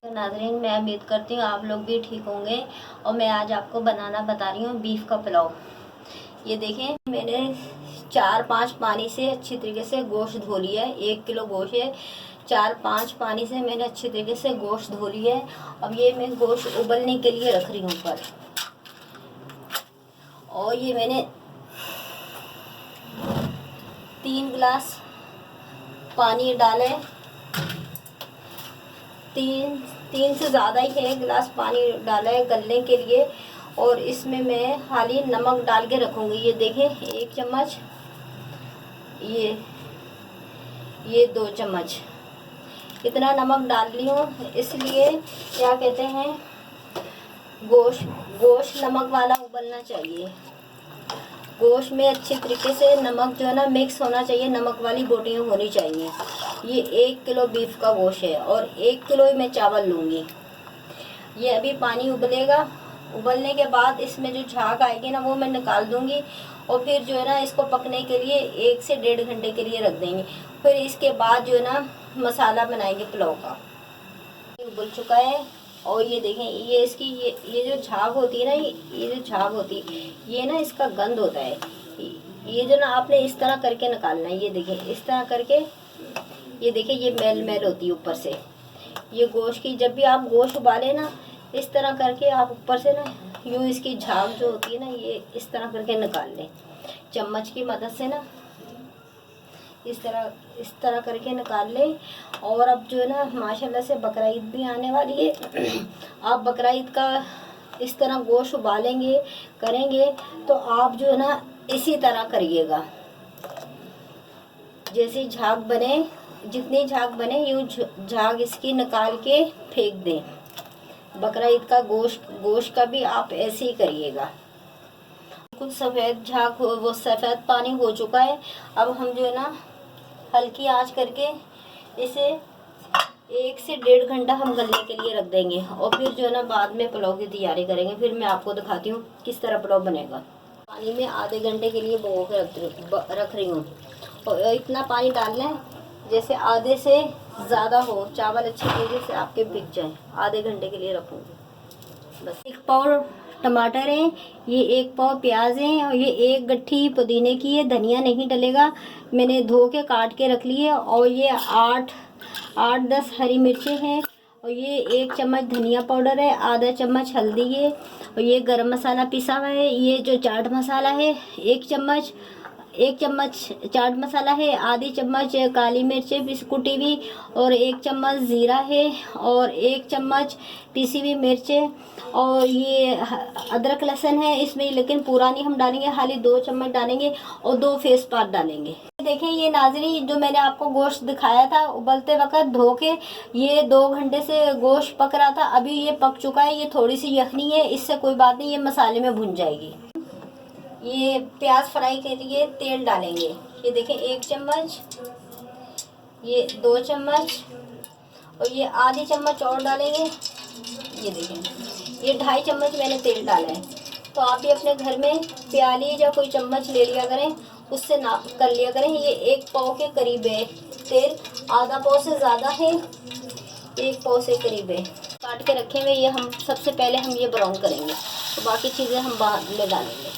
नाज़रीन, मैं उम्मीद करती हूँ आप लोग भी ठीक होंगे। और मैं आज आपको बनाना बता रही हूँ बीफ का पुलाव। ये देखें, मैंने 4-5 पानी से अच्छी तरीके से गोश्त धो लिया है। 1 किलो गोश्त है, 4-5 पानी से मैंने अच्छी तरीके से गोश्त धो लिया है। अब ये मैं गोश्त उबलने के लिए रख रही हूँ ऊपर। और ये मैंने 3 गिलास पानी डाला है। तीन से ज़्यादा ही है गिलास पानी डाला है गलने के लिए। और इसमें मैं खाली नमक डाल के रखूँगी। ये देखें, 1 चम्मच, ये 2 चम्मच इतना नमक डाल ली हूँ। इसलिए क्या कहते हैं, गोश्त नमक वाला उबलना चाहिए। गोश्त में अच्छे तरीके से नमक जो है ना मिक्स होना चाहिए, नमक वाली बोटियाँ होनी चाहिए। ये 1 किलो बीफ का गोश्त है और 1 किलो ही मैं चावल लूँगी। ये अभी पानी उबलेगा। उबलने के बाद इसमें जो झाग आएगी ना वो मैं निकाल दूँगी। और फिर जो है ना इसको पकने के लिए 1 से 1.5 घंटे के लिए रख देंगे। फिर इसके बाद जो है ना मसाला बनाएंगे पुलाव का। उबल चुका है। और ये देखें, ये इसकी ये जो झाग होती है ना, ये जो झाग होती है, ये ना इसका गंध होता है। ये जो ना आपने इस तरह करके निकालना है। ये देखें, इस तरह करके, ये देखें, ये मैल होती है ऊपर से। ये गोश्त की, जब भी आप गोश्त उबाले ना, इस तरह करके आप ऊपर से ना यूँ इसकी झाग जो होती है ना, ये इस तरह करके निकाल लें चम्मच की मदद से ना। इस तरह करके निकाल लें। और अब जो है ना माशाल्लाह से बकरा ईद भी आने वाली है। आप बकरा ईद का इस तरह गोश्त उबालेंगे करेंगे तो आप जो है ना इसी तरह करिएगा। जैसी झाग बने, जितनी झाग बने यूँ झाग इसकी निकाल के फेंक दें। बकरा ईद का गोश्त का भी आप ऐसे ही करिएगा। कुछ सफ़ेद झाग हो, वो सफ़ेद पानी हो चुका है। अब हम जो है ना हल्की आंच करके इसे 1 से 1.5 घंटा हम गलने के लिए रख देंगे। और फिर जो है ना बाद में पुलाव की तैयारी करेंगे। फिर मैं आपको दिखाती हूँ किस तरह पुलाव बनेगा। पानी में आधे घंटे के लिए भिगो के रख रही हूँ। और इतना पानी डालना है जैसे आधे से ज़्यादा हो, चावल अच्छी तरीके से आपके भीग जाए। आधे घंटे के लिए रखूँगी बस। 1 पाव टमाटर हैं, ये 1 पाव प्याज हैं, और ये 1 गट्ठी पुदीने की है। धनिया नहीं डलेगा, मैंने धो के काट के रख ली है। और ये 8-10 हरी मिर्चें हैं। और ये 1 चम्मच धनिया पाउडर है, आधा चम्मच हल्दी है। और ये गरम मसाला पिसा हुआ है। ये जो चाट मसाला है 1 चम्मच चाट मसाला है, आधी चम्मच काली मिर्चें बिस्कुटी हुई, और 1 चम्मच ज़ीरा है, और 1 चम्मच पिसी हुई मिर्चें। और ये अदरक लहसुन है इसमें, लेकिन पूरा नहीं हम डालेंगे, खाली 2 चम्मच डालेंगे और 2 तेज़पात डालेंगे। देखें, ये नाज़रीन जो मैंने आपको गोश्त दिखाया था उबलते वक्त धो के, ये 2 घंटे से गोश्त पक रहा था। अभी ये पक चुका है। ये थोड़ी सी यखनी है, इससे कोई बात नहीं, ये मसाले में भुन जाएगी। ये प्याज फ्राई के लिए तेल डालेंगे। ये देखें, 1 चम्मच, ये 2 चम्मच, और ये आधी चम्मच और डालेंगे। ये देखें, ये 2.5 चम्मच मैंने तेल डाला है। तो आप भी अपने घर में प्याली या कोई चम्मच ले लिया करें, उससे नाप कर लिया करें। ये 1 पाव के करीब है तेल, आधा पाव से ज़्यादा है, 1 पाव से करीब है। काट के रखे हुए ये हम सबसे पहले हम ये ब्राउन करेंगे, तो बाकी चीज़ें हम बाद में डालेंगे।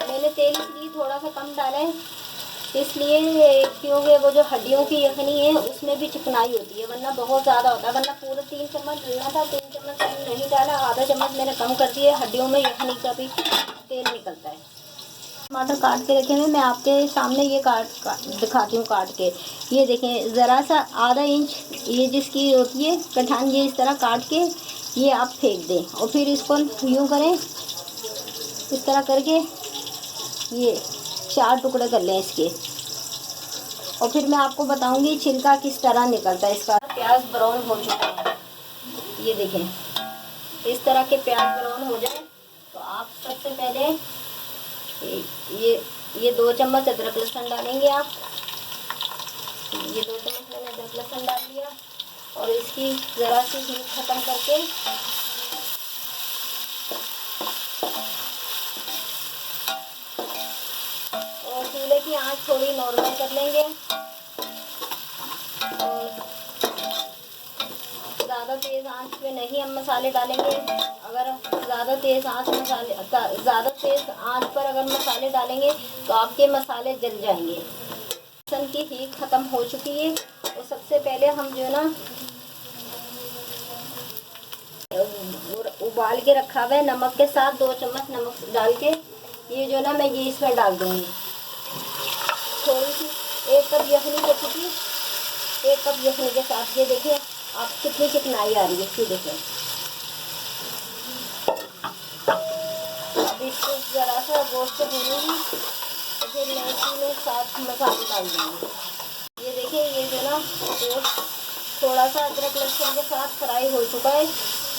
मैंने तेल इसलिए थोड़ा सा कम डाला है, इसलिए क्योंकि वो जो हड्डियों की यखनी है उसमें भी चिकनाई होती है, वरना बहुत ज़्यादा होता है। वरना पूरा 3 चम्मच डालना था, 3 चम्मच मैंने नहीं डाला, आधा चम्मच मैंने कम कर दिया। हड्डियों में यखनी का भी तेल निकलता है। टमाटर काट के रखे हुए मैं आपके सामने ये दिखाती हूँ काट के। ये देखें, ज़रा सा आधा इंच ये जिसकी होती है कठान, ये इस तरह काट के ये आप फेंक दें। और फिर इसको यूँ करें, इस तरह करके ये 4 टुकड़े कर लें इसके। और फिर मैं आपको बताऊंगी छिलका किस तरह निकलता है इसका। प्याज ब्राउन हो चुका है, ये देखें, इस तरह के प्याज ब्राउन हो जाए तो आप सबसे पहले ये 2 चम्मच अदरक लहसुन डालेंगे आप। ये 2 चम्मच मैंने अदरक लहसुन डाल दिया। और इसकी ज़रा सी हीट ख़त्म करके और चूल्हे की आंच थोड़ी नॉर्मल कर लेंगे। और ज़्यादा तेज़ आंच पे नहीं हम मसाले डालेंगे। अगर ज़्यादा तेज़ आंच पर अगर मसाले डालेंगे तो आपके मसाले जल जाएंगे। लहसुन की हीट ख़त्म हो चुकी है। और सबसे पहले हम जो है ना उबाल के रखा हुआ है नमक के साथ 2 चम्मच नमक डाल के, ये जो ना मैं ये इसमें डाल दूँगी। थोड़ी सी 1 कप यखनी हो चुकी, 1 कप यखनी के साथ ये देखिए आप कितनी चिकनाई आ रही है। ये देखें, अब इसको ज़रा सा गोश्त भूनूंगी तो फिर मैं इसमें साथ मसाले डाल दूँगी। ये देखिए ये जो ना गोश्त थोड़ा सा अदरक लहसुन के साथ फ्राई हो चुका है।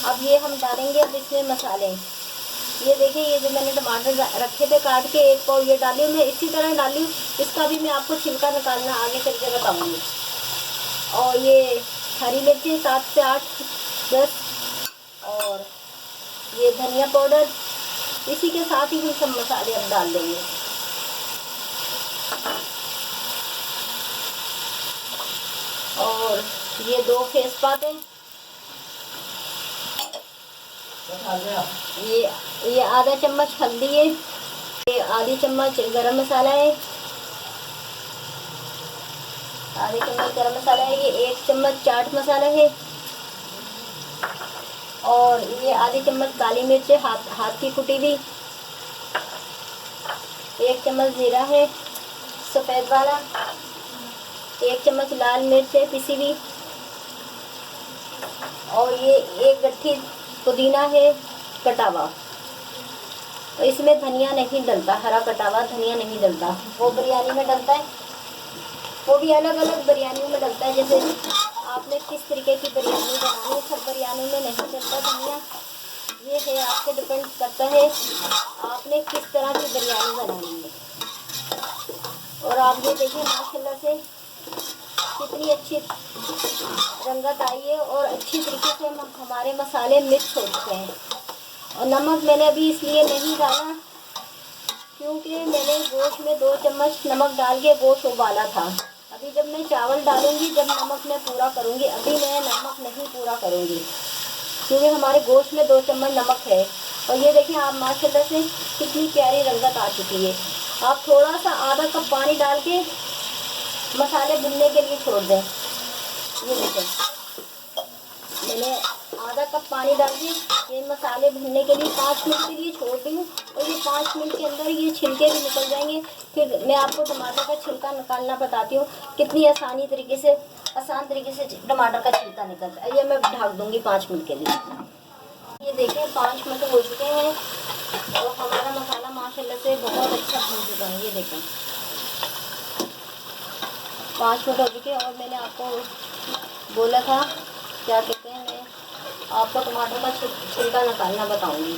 अब ये हम डालेंगे अब इसमें मसाले। ये देखिए ये जो मैंने टमाटर रखे थे काट के 1 पाव ये डाली हूँ मैं, इसी तरह डाली हूँ। इसका भी मैं आपको छिलका निकालना आगे चल के बताऊँगी। और ये हरी मिर्ची 7 से 8 10, और ये धनिया पाउडर, इसी के साथ ही हम सब मसाले अब डाल देंगे। और ये 2 तेजपात हैं, ये आधा चम्मच हल्दी है, ये आधी चम्मच गरम मसाला है, आधी चम्मच गरम मसाला है, ये 1 चम्मच चाट मसाला है, और ये आधी चम्मच काली मिर्च है हाथ की कुटी हुई, 1 चम्मच जीरा है सफ़ेद वाला, 1 चम्मच लाल मिर्च है पिसी हुई, और ये 1 गट्ठी पुदीना है कटा हुआ। तो इसमें धनिया नहीं डलता, हरा कटा हुआ धनिया नहीं डलता, वो बिरयानी में डलता है, वो भी अलग अलग बिरयानी में डलता है। जैसे आपने किस तरीके की बिरयानी बनानी है, सब बिरयानी में नहीं डलता धनिया। ये है आपके डिपेंड करता है आपने किस तरह की बिरयानी बनानी है। और आप ये देखिए माशाल्लाह से कितनी अच्छी रंगत आई है और अच्छी तरीके से हमारे मसाले मिक्स हो चुके हैं। और नमक मैंने अभी इसलिए नहीं डाला क्योंकि मैंने गोश्त में 2 चम्मच नमक डाल के गोश्त उबाला था। अभी जब मैं चावल डालूंगी जब नमक मैं पूरा करूंगी, अभी मैं नमक नहीं पूरा करूंगी क्योंकि हमारे गोश्त में 2 चम्मच नमक है। और ये देखिए आप माशाल्लाह से कितनी प्यारी रंगत आ चुकी है। आप थोड़ा सा आधा कप पानी डाल के मसाले भुनने के लिए छोड़ दें। ये देखें मैंने आधा कप पानी डाल के ये मसाले भुनने के लिए 5 मिनट के लिए छोड़ दी हूँ। और ये 5 मिनट के अंदर ये छिलके भी निकल जाएंगे। फिर मैं आपको टमाटर का छिलका निकालना बताती हूँ कितनी आसान तरीके से टमाटर का छिलका निकलता है। ये मैं ढक दूँगी 5 मिनट के लिए। ये देखें 5 मिनट हो चुके हैं और हमारा मसाला माशाल्लाह से बहुत अच्छा भून चुका है। ये देखें 5 मिनट हो चुके हैं और मैंने आपको बोला था क्या कहते हैं, मैं आपको टमाटर का छिलका निकालना बताऊंगी।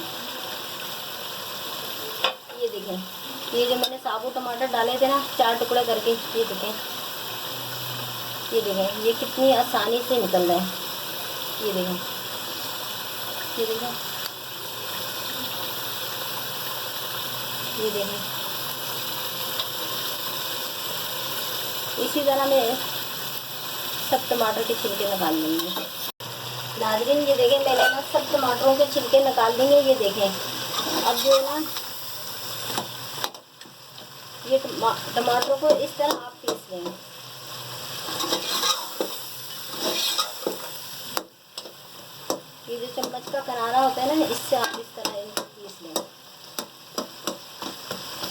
ये देखें ये जो मैंने साबुत टमाटर डाले थे ना 4 टुकड़े करके, ये देखें ये कितनी आसानी से निकल रहा है। ये देखें ये देखें ये देखें इसी तरह मैं सब टमाटर के छिलके निकाल लेंगे। नाज़रीन ये देखें मैंने ना सब टमाटरों के छिलके निकाल देंगे। ये देखें अब जो है ना ये टमाटरों को इस तरह आप पीस लेंगे। ये जो चम्मच का किनारा होता है ना इससे आप इस तरह इनको पीस लेंगे।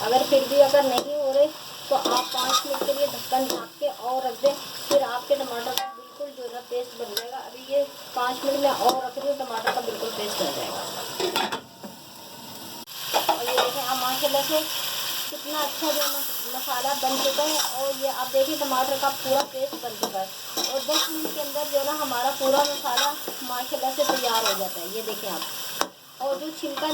अगर फिर भी अगर नहीं हो रहे तो आप 5 मिनट के लिए ढक्कन ढक के और रख दें, फिर आपके टमाटर का बिल्कुल जो है पेस्ट बन जाएगा। अभी ये 5 मिनट में और रख रही हूँ, टमाटर का बिल्कुल पेस्ट बन जाएगा। और ये देखें आप माशाल्लाह से कितना अच्छा जो मसाला बन चुका है। और ये आप देखिए टमाटर का पूरा पेस्ट बन चुका है और 10 मिनट के अंदर जो है ना हमारा पूरा मसाला माशाल्लाह से तैयार हो जाता है। ये देखें आप और जो छिलका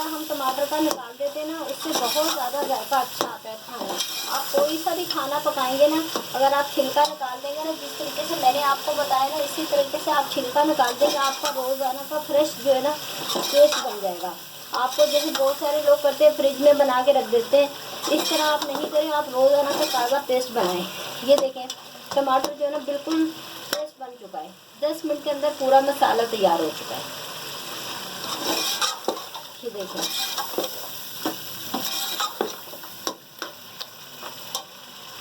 हम टमाटर का निकाल देते हैं ना, उससे बहुत ज़्यादा जायका अच्छा आता है खाना। आप कोई सा भी खाना पकाएंगे ना, अगर आप छिलका निकाल देंगे ना, जिस तरीके से मैंने आपको बताया ना, इसी तरीके से आप छिलका निकाल देंगे, आपका रोज़ाना का फ्रेश जो है ना टेस्ट बन जाएगा। आपको जैसे बहुत सारे लोग करते हैं फ्रिज में बना के रख देते हैं, इस तरह आप नहीं करें, आप रोज़ाना का ताज़ा पेस्ट बनाएं। ये देखें टमाटर जो है ना बिल्कुल पेस्ट बन चुका है, 10 मिनट के अंदर पूरा मसाला तैयार हो चुका है। ये देखें,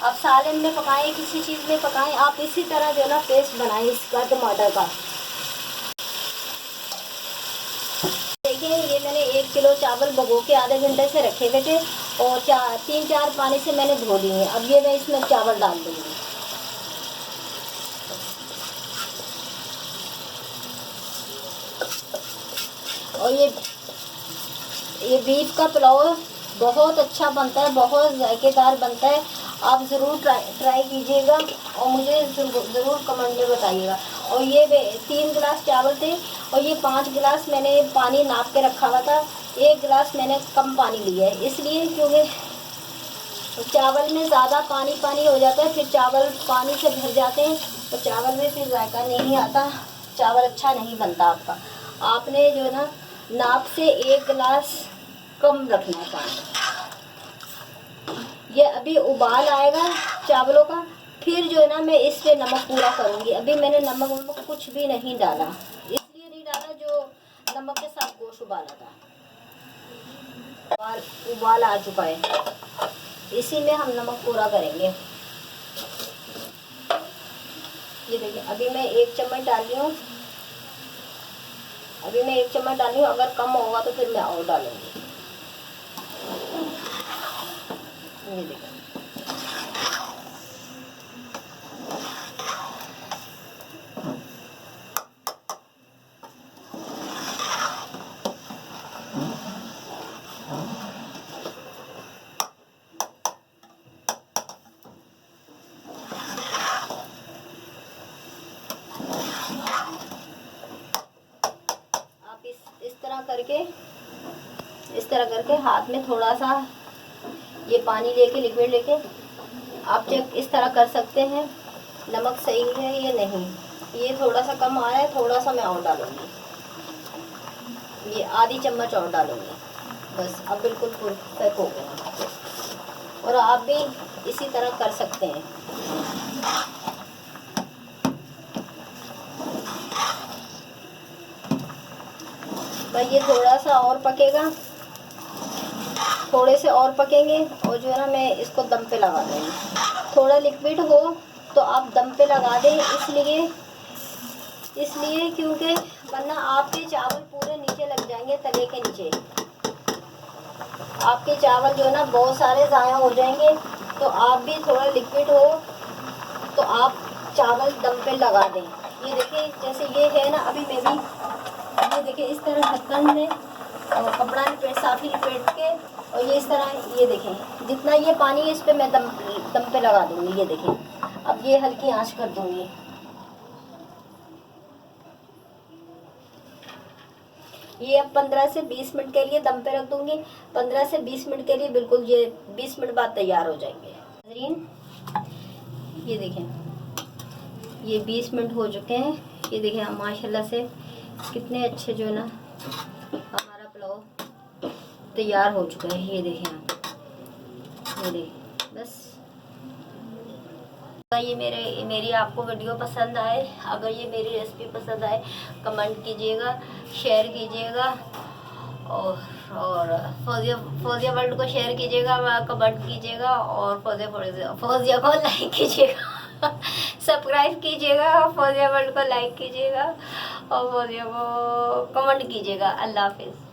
आप सालन में पकाएं, किसी चीज़ में पकाएं, आप इसी तरह जो है ना पेस्ट बनाएं इसका टमाटर का। देखिए ये मैंने 1 किलो चावल भिगो के आधे घंटे से रखे हुए थे और 3-4 पानी से मैंने धो लिए हैं। अब ये मैं इसमें चावल डाल दूँगी। और ये बीफ का पुलाव बहुत अच्छा बनता है, बहुत जायकेदार बनता है। आप ज़रूर ट्राई कीजिएगा और मुझे ज़रूर कमेंट में बताइएगा। और ये 3 गिलास चावल थे और ये 5 गिलास मैंने पानी नाप के रखा हुआ था। 1 गिलास मैंने कम पानी लिया है, इसलिए क्योंकि चावल में ज़्यादा पानी हो जाता है, फिर चावल पानी से भर जाते हैं तो चावल में फिर जायका नहीं आता, चावल अच्छा नहीं बनता आपका। आपने जो है ना नाप से 1 गिलास कम रखना है पानी। ये अभी उबाल आएगा चावलों का, फिर जो है ना मैं इस पे नमक पूरा करूँगी। अभी मैंने नमक कुछ भी नहीं डाला, इसलिए नहीं डाला जो नमक के साथ गोश्त उबाला था। उबाल आ चुका है, इसी में हम नमक पूरा करेंगे। ये देखिए अभी मैं 1 चम्मच डाल रही हूँ, अगर कम होगा तो फिर मैं और डालूंगी। ये देखिए इस तरह करके हाथ में थोड़ा सा ये पानी लेके, लिक्विड लेके आप चेक इस तरह कर सकते हैं नमक सही है या नहीं। ये थोड़ा सा कम आ रहा है, थोड़ा सा मैं और डालूंगी, ये आधी चम्मच और डालूंगी बस। अब बिल्कुल परफेक्ट हो गया और आप भी इसी तरह कर सकते हैं। भाई ये थोड़ा सा और पकेगा, थोड़े से और पकेंगे और जो है ना मैं इसको दम पे लगा दूँगी। थोड़ा लिक्विड हो तो आप दम पे लगा दें, इसलिए क्योंकि वरना आपके चावल पूरे नीचे लग जाएंगे, तले के नीचे आपके चावल जो है ना बहुत सारे ज़ाया हो जाएंगे। तो आप भी थोड़ा लिक्विड हो तो आप चावल दम पे लगा दें। ये देखिए जैसे ये है ना, अभी मैं भी ये देखिए इस तरह ढक्कन में कपड़ा साफ़ी लपेट के और ये इस तरह, ये देखें जितना ये पानी है इस पर मैं दम पे लगा दूँगी। ये देखें अब ये हल्की आंच कर दूँगी। ये अब 15 से 20 मिनट के लिए दम पे रख दूँगी। 15 से 20 मिनट के लिए बिल्कुल, ये 20 मिनट बाद तैयार हो जाएंगे। नाज़रीन ये देखें ये 20 मिनट हो चुके हैं। ये देखें माशाल्लाह से कितने अच्छे जो है ना हमारा पुलाव तैयार हो चुका है। ये देखें आप, ये देखें बस। ये मेरी आपको वीडियो पसंद आए, अगर ये मेरी रेसिपी पसंद आए कमेंट कीजिएगा, शेयर कीजिएगा और फौजिया वर्ल्ड को शेयर कीजिएगा, कमेंट कीजिएगा और फौजिया को लाइक कीजिएगा सब्सक्राइब कीजिएगा, फौजिया वर्ल्ड को लाइक कीजिएगा और फौजिया को कमेंट कीजिएगा। अल्लाह हाफिज़।